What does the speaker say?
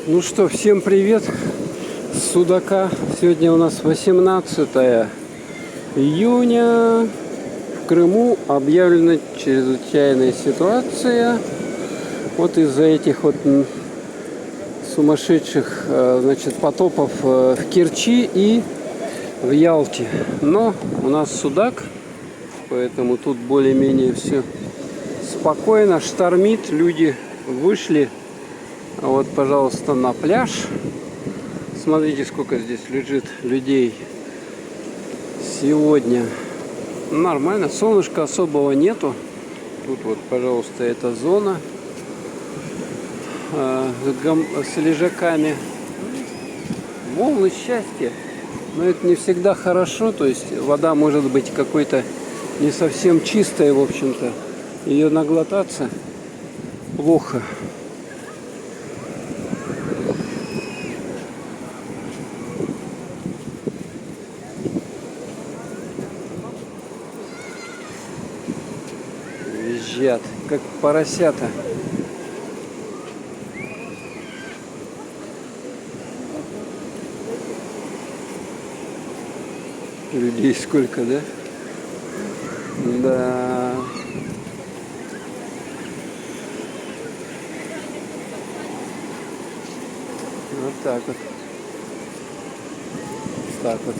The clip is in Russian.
Ну что, всем привет с Судака. Сегодня у нас 18 июня. В Крыму объявлена чрезвычайная ситуация. Вот из-за этих вот сумасшедших, значит, потопов в Керчи и в Ялте. Но у нас Судак, поэтому тут более-менее все спокойно, штормит, люди вышли. Вот, пожалуйста, на пляж. Смотрите, сколько здесь лежит людей сегодня. Нормально, солнышка особого нету. Тут вот, пожалуйста, эта зона с лежаками. Волны счастья. Но это не всегда хорошо. То есть вода может быть какой-то не совсем чистая, в общем-то. Ее наглотаться плохо. Визжат, как поросята. Людей сколько, да? Да. Вот так вот. Так вот.